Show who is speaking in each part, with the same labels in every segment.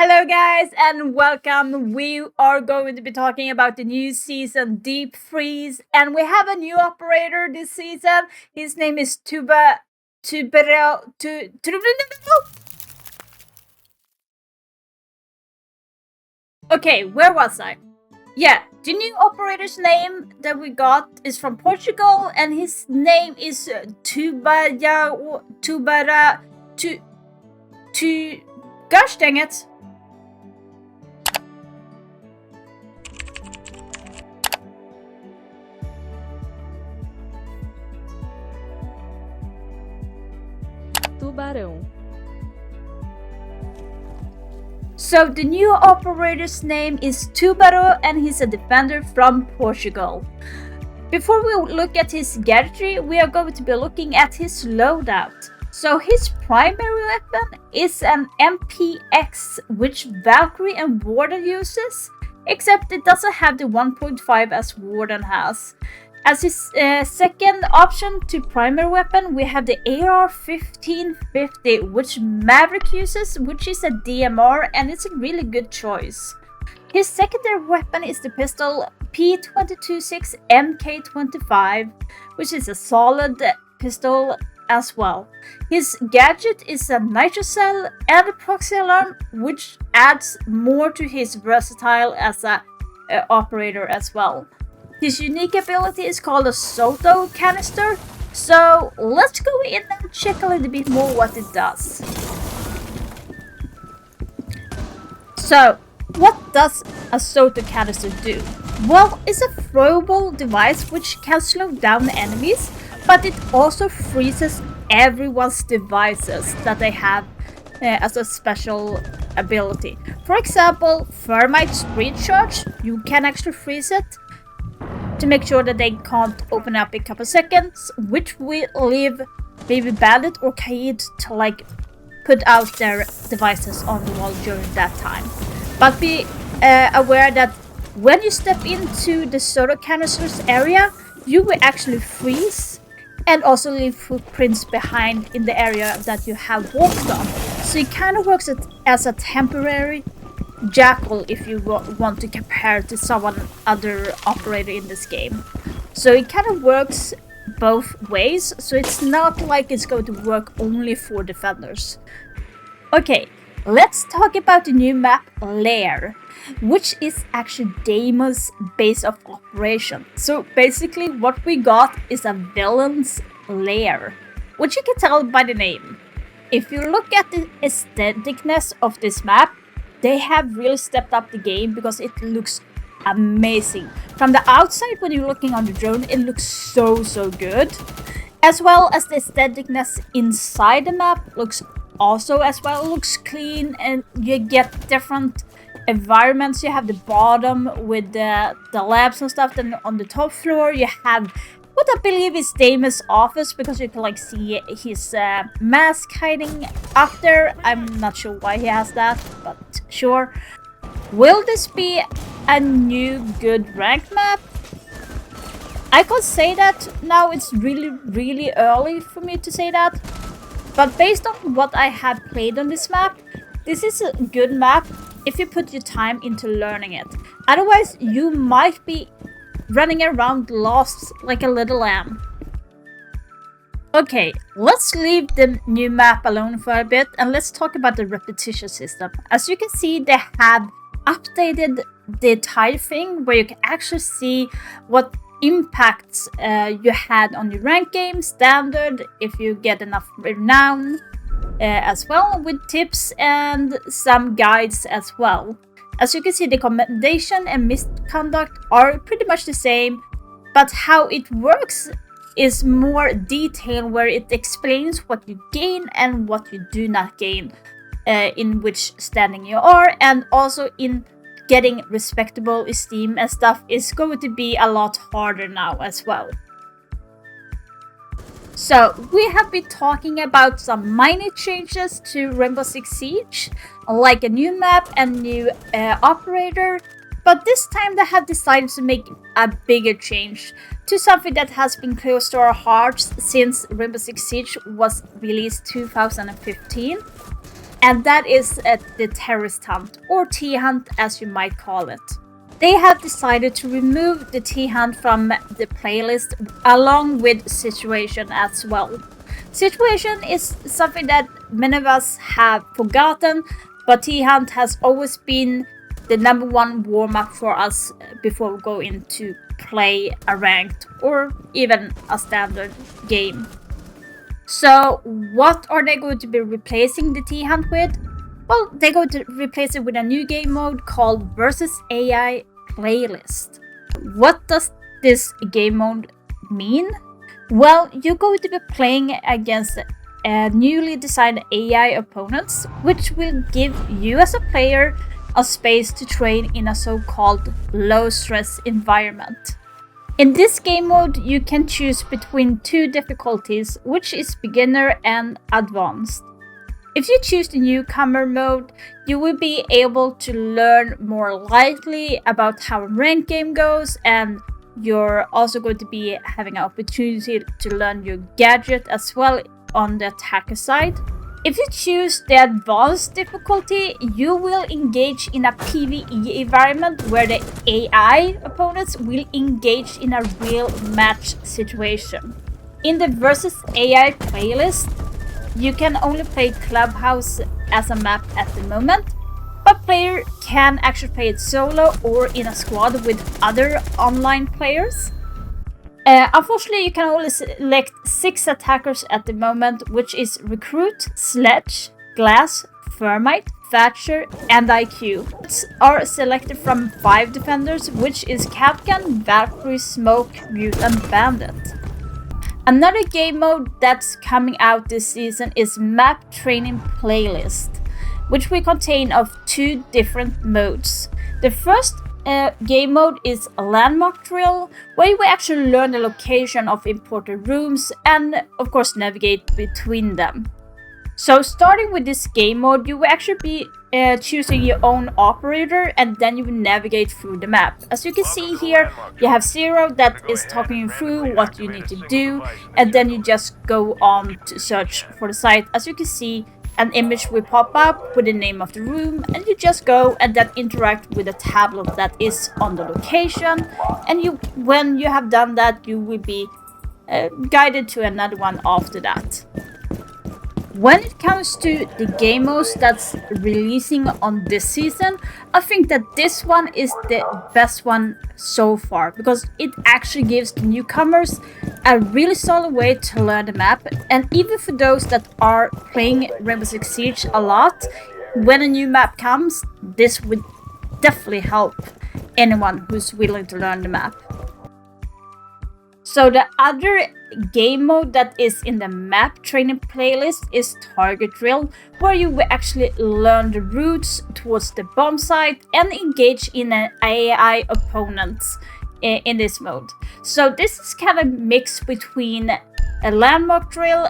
Speaker 1: Hello, guys, and welcome. We are going to be talking about the new season, Deep Freeze, and we have a new operator this season. His name is Tubero. Okay, where was I? Yeah, the new operator's name that we got is from Portugal, and his name is Tubara. Tu. Tu. Gosh dang it!
Speaker 2: Tubarão.
Speaker 1: So the new operator's name is Tubaro, and he's a defender from Portugal. Before we look at his gadgetry, we are going to be looking at his loadout. So his primary weapon is an MPX, which Valkyrie and Warden uses, except it doesn't have the 1.5 as Warden has. As his second option to primary weapon, we have the AR-1550, which Maverick uses, which is a DMR, and it's a really good choice. His secondary weapon is the pistol P226 MK25, which is a solid pistol as well. His gadget is a nitro cell and a proxy alarm, which adds more to his versatile as a operator as well. His unique ability is called a Soto canister, so let's go in and check a little bit more what it does. So, what does a Soto canister do? Well, it's a throwable device which can slow down enemies, but it also freezes everyone's devices that they have as a special ability. For example, Thermite Screen Charge, you can actually freeze it to make sure that they can't open up in a couple seconds, which will leave Baby Bandit or Kaid to put out their devices on the wall during that time. But be aware that when you step into the soda canisters area, you will actually freeze and also leave footprints behind in the area that you have walked on. So it kind of works as a temporary jackal if you want to compare to someone other operator in this game. So it kind of works both ways, so it's not like it's going to work only for defenders. Okay, let's talk about the new map Lair, which is actually Deimos' base of operation. So basically what we got is a villain's lair, which you can tell by the name. If you look at the aestheticness of this map, they have really stepped up the game because it looks amazing. From the outside, when you're looking on the drone, it looks so good. As well as the aestheticness inside the map looks also as well. It looks clean, and you get different environments. You have the bottom with the labs and stuff. Then on the top floor, you have what I believe is Deimos' office, because you can see his mask hiding up there. I'm not sure why he has that, but sure. Will this be a new good ranked map? I can't say that now. It's really early for me to say that. But based on what I have played on this map, this is a good map if you put your time into learning it. Otherwise, you might be running around lost like a little lamb. Okay, let's leave the new map alone for a bit and let's talk about the repetition system. As you can see, they have updated the entire thing where you can actually see what impacts you had on your rank game, standard, if you get enough renown, as well, with tips and some guides as well. As you can see, the commendation and misconduct are pretty much the same, but how it works is more detailed, where it explains what you gain and what you do not gain, in which standing you are, and also in getting respectable esteem and stuff is going to be a lot harder now as well. So, we have been talking about some minor changes to Rainbow Six Siege, like a new map and new operator, but this time they have decided to make a bigger change to something that has been close to our hearts since Rainbow Six Siege was released 2015. and that is the terrorist hunt, or T-Hunt as you might call it. They have decided to remove the T-Hunt from the playlist along with Situation as well. Situation is something that many of us have forgotten, but T-Hunt has always been the number one warm-up for us before we go into play a ranked or even a standard game. So what are they going to be replacing the T-Hunt with? Well, they're going to replace it with a new game mode called Versus AI Playlist. What does this game mode mean? Well, you're going to be playing against newly designed AI opponents, which will give you as a player a space to train in a so-called low-stress environment. In this game mode, you can choose between two difficulties, which is beginner and advanced. If you choose the newcomer mode, you will be able to learn more lightly about how a ranked game goes, and you're also going to be having an opportunity to learn your gadget as well on the attacker side. If you choose the advanced difficulty, you will engage in a PvE environment where the AI opponents will engage in a real match situation. In the Versus AI playlist, you can only play Clubhouse as a map at the moment, but player can actually play it solo or in a squad with other online players. Unfortunately, you can only select 6 attackers at the moment, which is Recruit, Sledge, Glass, Thermite, Thatcher, and IQ. Are selected from 5 defenders, which is Capcan, Valkyrie, Smoke, Mute, and Bandit. Another game mode that's coming out this season is Map Training Playlist, which will contain of 2 different modes. The first game mode is a landmark drill, where you will actually learn the location of important rooms and of course navigate between them. So starting with this game mode, you will actually be choosing your own operator, and then you will navigate through the map. As you can see here, you have Zero that is talking you through what you need to do, and then you just go on to search for the site. As you can see, an image will pop up with the name of the room, and you just go and then interact with a tablet that is on the location, and when you have done that, you will be guided to another one after that. When it comes to the game modes that's releasing on this season, I think that this one is the best one so far, because it actually gives the newcomers a really solid way to learn the map, and even for those that are playing Rainbow Six Siege a lot, when a new map comes, this would definitely help anyone who's willing to learn the map. So the other game mode that is in the map training playlist is Target Drill, where you will actually learn the routes towards the bomb site and engage in an AI opponents in this mode. So this is kind of mixed between a landmark drill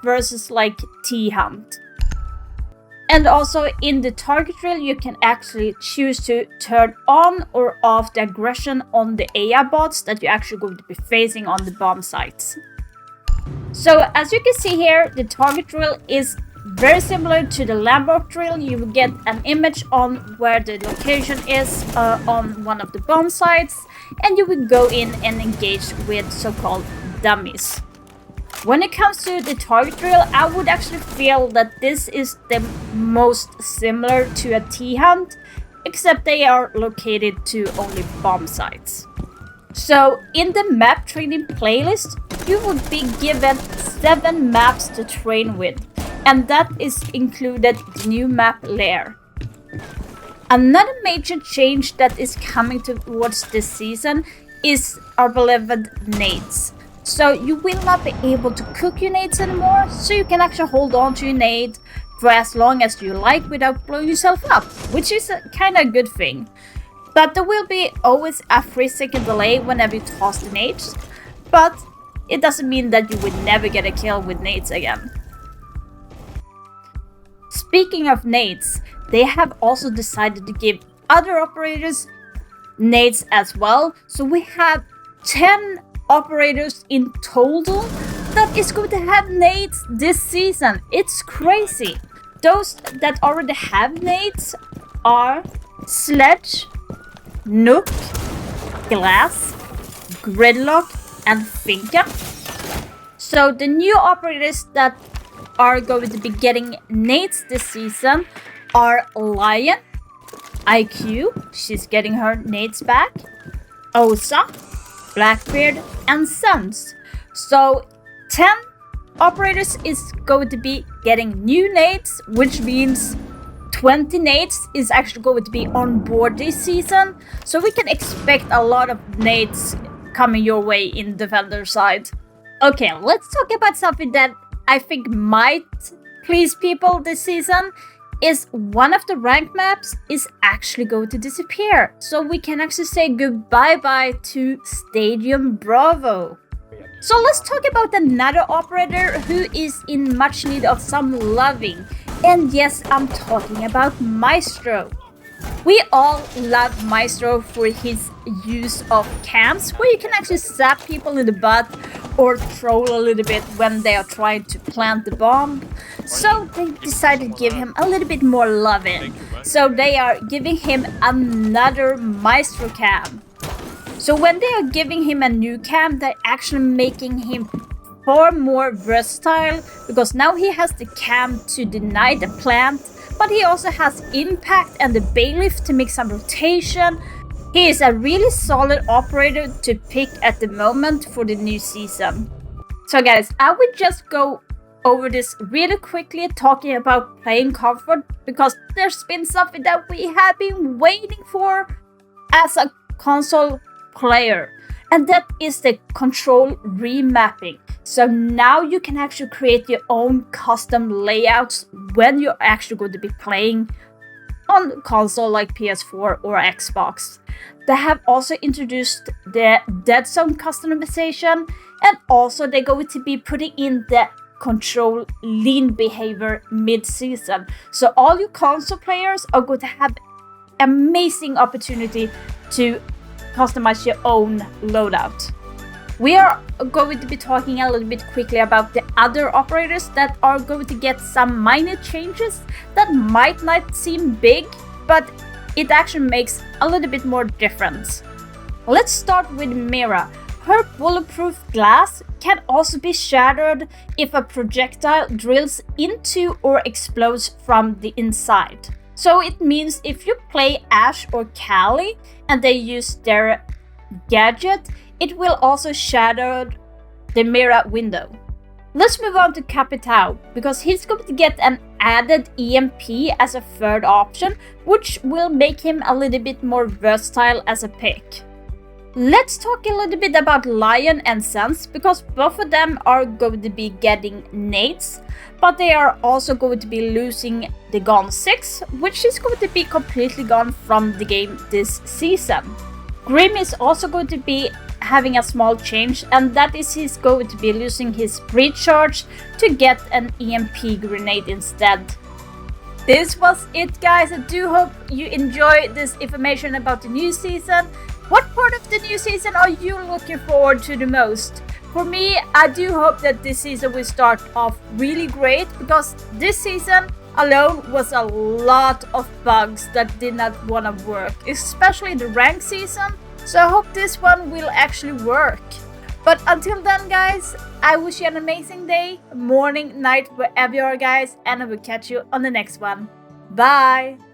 Speaker 1: versus like T-Hunt. And also in the target drill, you can actually choose to turn on or off the aggression on the AI bots that you're actually going to be facing on the bomb sites. So as you can see here, the target drill is very similar to the landmark drill. You will get an image on where the location is on one of the bomb sites, and you will go in and engage with so-called dummies. When it comes to the target drill, I would actually feel that this is the most similar to a T-Hunt, except they are located to only bomb sites. So in the map training playlist, you would be given 7 maps to train with, and that is included the new map layer. Another major change that is coming towards this season is our beloved nades. So you will not be able to cook your nades anymore, so you can actually hold on to your nade for as long as you like without blowing yourself up, which is a kind of good thing. But there will be always a 3-second delay whenever you toss the nades, but it doesn't mean that you would never get a kill with nades again. Speaking of nades, they have also decided to give other operators nades as well, so we have 10 operators in total that is going to have nades this season. It's crazy. those that already have nades are Sledge, Nook, Glass, Gridlock, and Finka. So the new operators that are going to be getting nades this season are Lion, IQ, she's getting her nades back, Osa, Blackbeard, and Sons. So 10 operators is going to be getting new nades, which means 20 nades is actually going to be on board this season. So we can expect a lot of nades coming your way in Defender side. Okay, let's talk about something that I think might please people this season. Is one of the rank maps is actually going to disappear. So we can actually say goodbye to Stadium Bravo. So let's talk about another operator who is in much need of some loving. And yes, I'm talking about Maestro. We all love Maestro for his use of camps, where you can actually zap people in the butt or troll a little bit when they are trying to plant the bomb. So they decided to give him a little bit more loving. So they are giving him another Maestro cam. So when they are giving him a new cam, they're actually making him far more versatile, because now he has the cam to deny the plant, but he also has impact and the bailiff to make some rotation. He is a really solid operator to pick at the moment for the new season. So guys, I would just go over this really quickly, talking about playing comfort, because there's been something that we have been waiting for as a console player, and that is the control remapping. So now you can actually create your own custom layouts when you're actually going to be playing on console like PS4 or Xbox. They have also introduced the dead zone customization, and also they're going to be putting in the control lean behavior mid-season. So all you console players are going to have amazing opportunity to customize your own loadout. We are going to be talking a little bit quickly about the other operators that are going to get some minor changes that might not seem big, but it actually makes a little bit more difference. Let's start with Mira. Her bulletproof glass can also be shattered if a projectile drills into or explodes from the inside. So it means if you play Ash or Callie and they use their gadget, it will also shatter the mirror window. Let's move on to Capitao, because he's going to get an added EMP as a third option, which will make him a little bit more versatile as a pick. Let's talk a little bit about Lion and Sense, because both of them are going to be getting nades, but they are also going to be losing the Gun 6, which is going to be completely gone from the game this season. Grim is also going to be having a small change, and that is he's going to be losing his breach charge to get an EMP grenade instead. This was it, guys. I do hope you enjoyed this information about the new season. What part of the new season are you looking forward to the most? For me, I do hope that this season will start off really great, because this season alone was a lot of bugs that did not want to work, especially the rank season. So I hope this one will actually work. But until then, guys, I wish you an amazing day, morning, night, wherever you are, guys, and I will catch you on the next one. Bye!